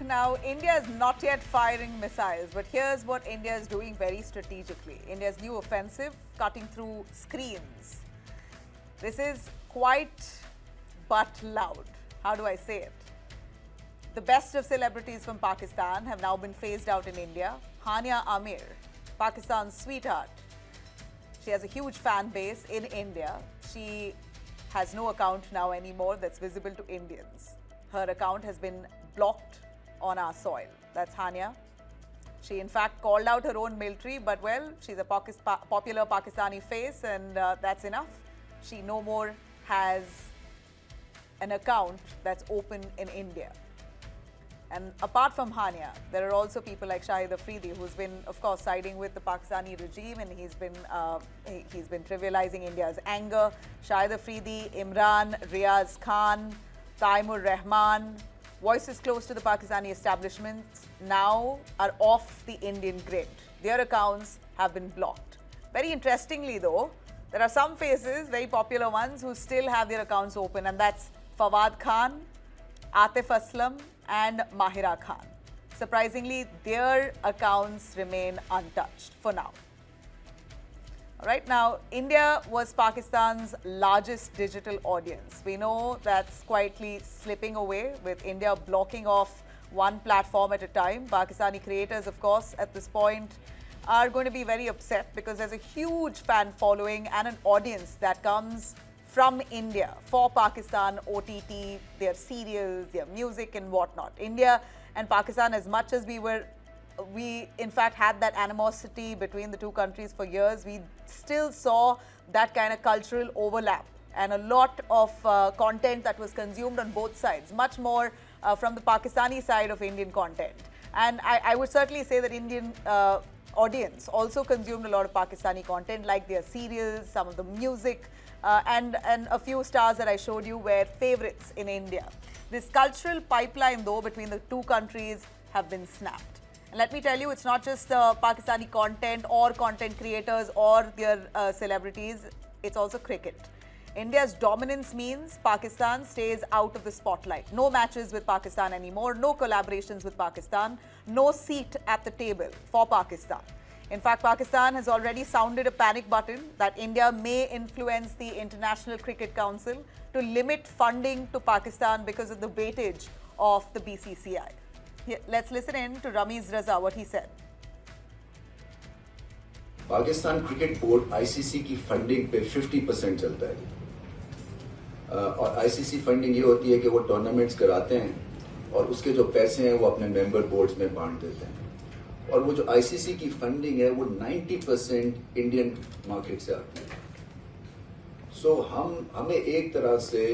Now, India is not yet firing missiles, but here's what India is doing very strategically. India's new offensive, cutting through screens. This is quite but loud. How do I say it? The best of celebrities from Pakistan have now been phased out in India. Hania Amir, Pakistan's sweetheart. She has a huge fan base in India. She has no account now anymore that's visible to Indians. Her account has been blocked on our soil. That's Hania. She in fact called out her own military, but well, she's a popular Pakistani face and that's enough. She no more has an account that's open in India. And apart from Hania, there are also people like Shahid Afridi, who's been, of course, siding with the Pakistani regime, and he's been trivializing India's anger. Shahid Afridi, Imran, Riaz Khan, Taimur Rahman, voices close to the Pakistani establishment now are off the Indian grid. Their accounts have been blocked. Very interestingly, though, there are some faces, very popular ones, who still have their accounts open, and that's Fawad Khan, Atif Aslam, and Mahira Khan. Surprisingly, their accounts remain untouched for now. Right now, India was Pakistan's largest digital audience. We know that's quietly slipping away, with India blocking off one platform at a time. Pakistani creators, of course, at this point are going to be very upset because there's a huge fan following and an audience that comes from India for Pakistan, OTT, their serials, their music and whatnot. India and Pakistan, as much as we in fact had that animosity between the two countries for years, we still saw that kind of cultural overlap and a lot of content that was consumed on both sides, much more from the Pakistani side of Indian content. And I would certainly say that Indian audience also consumed a lot of Pakistani content, like their serials, some of the music, and a few stars that I showed you were favorites in India. This cultural pipeline, though, between the two countries have been snapped. And let me tell you, it's not just Pakistani content or content creators or their celebrities, it's also cricket. India's dominance means Pakistan stays out of the spotlight. No matches with Pakistan anymore, no collaborations with Pakistan, no seat at the table for Pakistan. In fact, Pakistan has already sounded a panic button that India may influence the International Cricket Council to limit funding to Pakistan because of the weightage of the BCCI. Here, let's listen in to Ramiz Raza, what he said. Pakistan cricket board ICC की funding पे 50% चलता है और ICC funding ये होती है कि वो टूर्नामेंट्स कराते हैं और उसके जो पैसे हैं वो अपने मेंबर बोर्ड्स में बांट देते हैं और वो जो आईसीसी की फंडिंग है वो 90% इंडियन मार्केट से आती है। सो हमें एक तरह से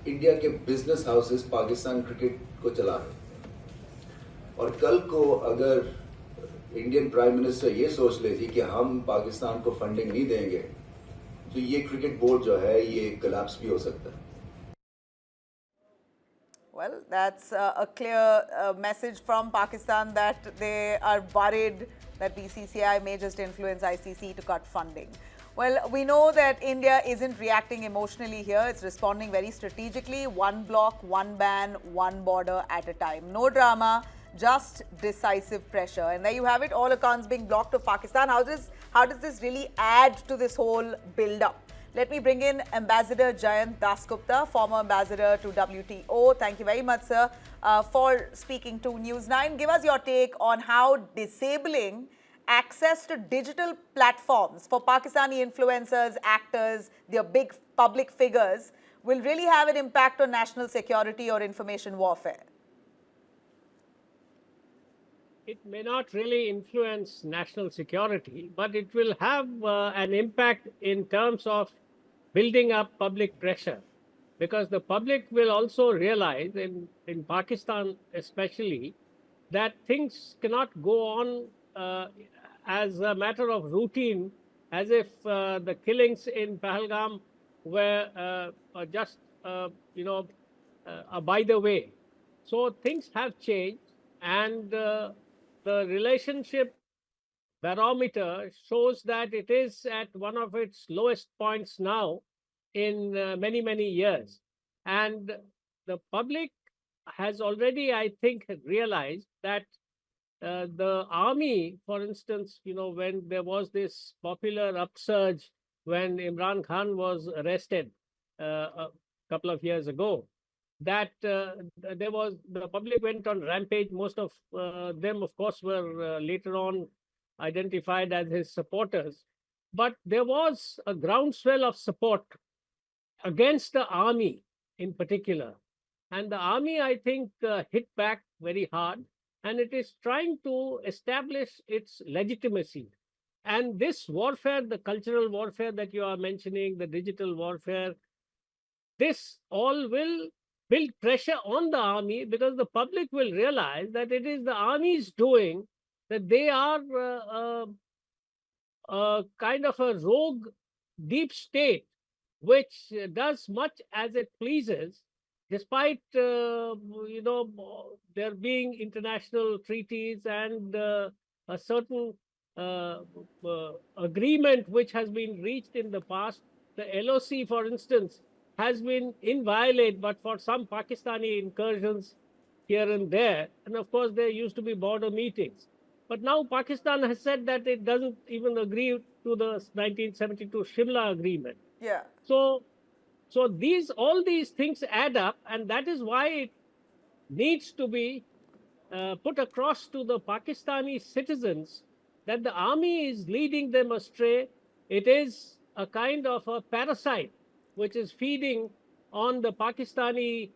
इंडिया के बिजनेस हाउसेस पाकिस्तान क्रिकेट को चला रहे हैं और कल को अगर इंडियन प्राइम मिनिस्टर ये सोच ले जी कि हम पाकिस्तान को फंडिंग नहीं देंगे तो ये क्रिकेट बोर्ड जो है ये कोलैप्स भी हो सकता है। Well, that's a clear message from Pakistan that they are worried that BCCI may just influence ICC to cut funding. Well, we know that India isn't reacting emotionally here. It's responding very strategically. One block, one ban, one border at a time. No drama, just decisive pressure. And there you have it, all accounts being blocked of Pakistan. How does this really add to this whole build-up? Let me bring in Ambassador Jayant Dasgupta, former ambassador to WTO. Thank you very much, sir, for speaking to News 9. Give us your take on how disabling access to digital platforms for Pakistani influencers, actors, their big public figures will really have an impact on national security or information warfare. It may not really influence national security, but it will have an impact in terms of building up public pressure, because the public will also realize, in Pakistan especially, that things cannot go on as a matter of routine, as if the killings in Pahalgam were just, by the way. So things have changed, and the relationship barometer shows that it is at one of its lowest points now in many, many years. And the public has already, I think, realized that the army, for instance, when there was this popular upsurge when Imran Khan was arrested a couple of years ago, that the public went on rampage. Most of them, of course, were later on identified as his supporters. But there was a groundswell of support against the army in particular. And the army, I think, hit back very hard, and it is trying to establish its legitimacy. And this warfare, the cultural warfare that you are mentioning, the digital warfare, this all will build pressure on the army, because the public will realize that it is the army's doing, that they are kind of a rogue deep state which does much as it pleases, despite there being international treaties and a certain uh, agreement which has been reached in the past. The LOC, for instance, has been inviolate, but for some Pakistani incursions here and there, and of course there used to be border meetings. But now Pakistan has said that it doesn't even agree to the 1972 Shimla agreement. Yeah. So, all these things add up, and that is why it needs to be put across to the Pakistani citizens that the army is leading them astray. It is a kind of a parasite which is feeding on the Pakistani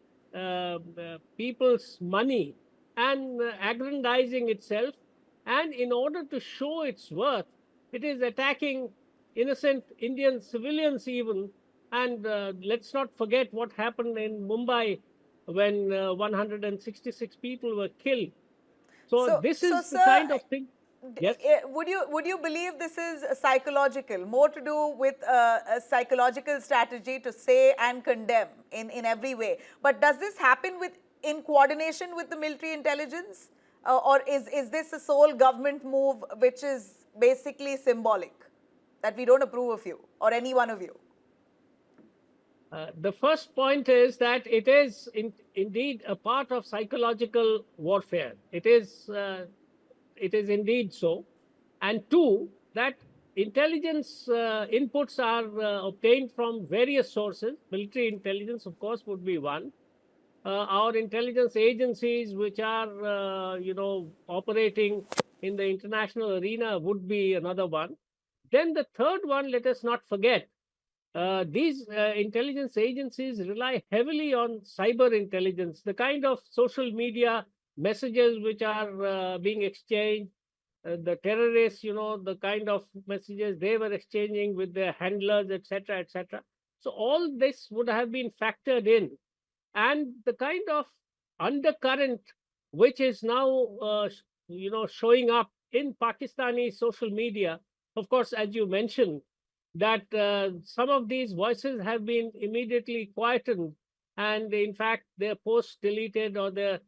people's money and aggrandizing itself. And in order to show its worth, it is attacking innocent Indian civilians even. And let's not forget what happened in Mumbai when 166 people were killed. So this So, is the sir, kind of thing. Yes. would you believe this is psychological, more to do with a psychological strategy to say and condemn in every way? But does this happen in coordination with the military intelligence, or is this a sole government move which is basically symbolic, that we don't approve of you or any one of you? The first point is that it is indeed a part of psychological warfare. It is indeed so. And two, that intelligence inputs are obtained from various sources. Military intelligence, of course, would be one. Our intelligence agencies, which are, operating in the international arena, would be another one. Then the third one, let us not forget, these intelligence agencies rely heavily on cyber intelligence, the kind of social media messages which are being exchanged, the terrorists, the kind of messages they were exchanging with their handlers, etc., etc. So all this would have been factored in, and the kind of undercurrent which is now, showing up in Pakistani social media. Of course, as you mentioned, that some of these voices have been immediately quietened, and in fact their posts deleted, or their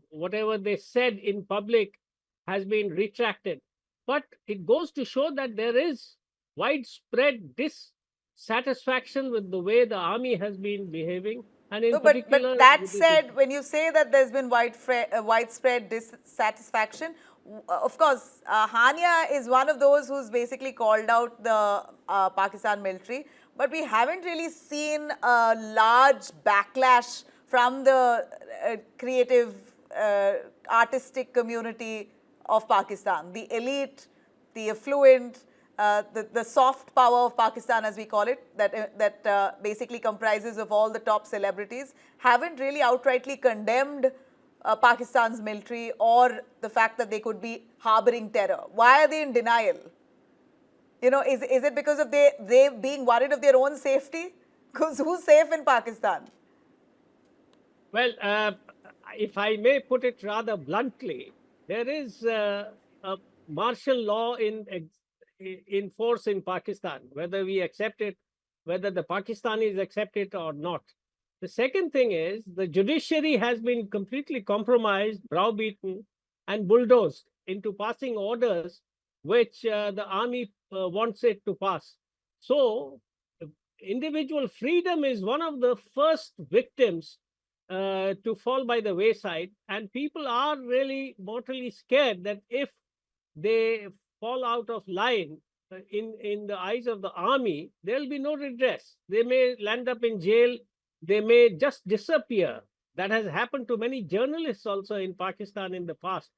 whatever they said in public has been retracted. But it goes to show that there is widespread dissatisfaction with the way the army has been behaving, and in No, but particular that with this. said, when you say that there's been widespread dissatisfaction, of course, Hania is one of those who's basically called out the Pakistan military, but we haven't really seen a large backlash from the creative, artistic community of Pakistan, the elite, the affluent, the soft power of Pakistan, as we call it, that basically comprises of all the top celebrities, haven't really outrightly condemned Pakistan's military or the fact that they could be harboring terror. Why are they in denial? Is it because of they being worried of their own safety? Because who's safe in Pakistan? Well, if I may put it rather bluntly, there is a martial law in force in Pakistan, whether we accept it, whether the Pakistanis accept it or not. The second thing is the judiciary has been completely compromised, browbeaten, and bulldozed into passing orders which the army wants it to pass. So, individual freedom is one of the first victims to fall by the wayside. And people are really mortally scared that if they fall out of line in the eyes of the army, there will be no redress. They may land up in jail. They may just disappear. That has happened to many journalists also in Pakistan in the past.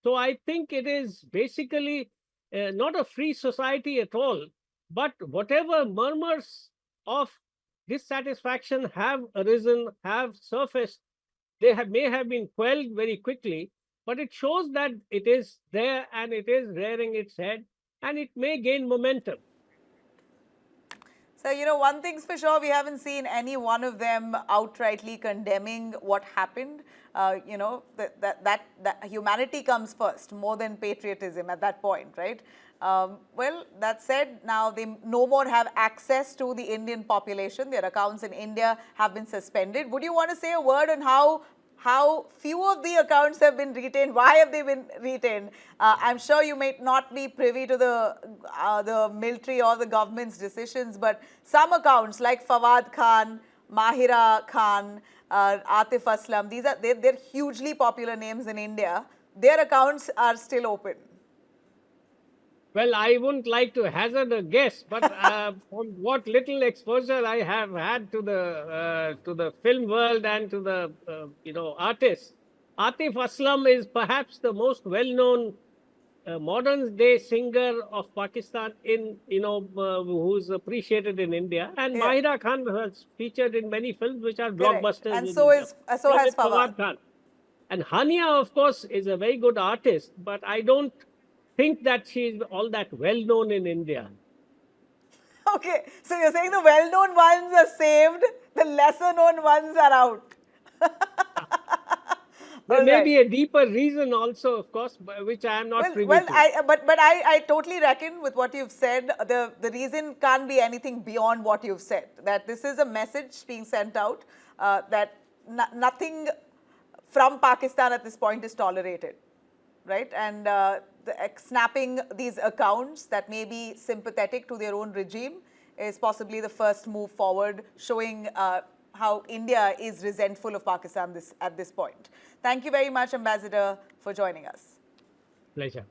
So I think it is basically not a free society at all, but whatever murmurs of dissatisfaction have arisen, have surfaced, they may have been quelled very quickly, but it shows that it is there and it is rearing its head and it may gain momentum. So, you know, one thing's for sure, we haven't seen any one of them outrightly condemning what happened. You know, that humanity comes first, more than patriotism at that point, right? Well, that said, now they no more have access to the Indian population. Their accounts in India have been suspended. Would you want to say a word on how few of the accounts have been retained? Why have they been retained? I'm sure you may not be privy to the military or the government's decisions, but some accounts like Fawad Khan, Mahira Khan, Atif Aslam, they're hugely popular names in India. Their accounts are still open. Well, I wouldn't like to hazard a guess, but from what little exposure I have had to the film world and to the artists, Atif Aslam is perhaps the most well-known modern day singer of Pakistan who's appreciated in India, and Yeah. Mahira Khan has featured in many films which are Correct. blockbusters And in so India. so has With Fawad. Khan. And Hania, of course, is a very good artist, but I don't think that she's all that well known in India. Okay, so you're saying the well-known ones are saved, the lesser-known ones are out. There All may right. be a deeper reason also, of course, which I am not privy to. I totally reckon with what you've said, the reason can't be anything beyond what you've said. That this is a message being sent out that nothing from Pakistan at this point is tolerated, right? And snapping these accounts that may be sympathetic to their own regime is possibly the first move forward, showing how India is resentful of Pakistan at this point. Thank you very much, Ambassador, for joining us. Pleasure.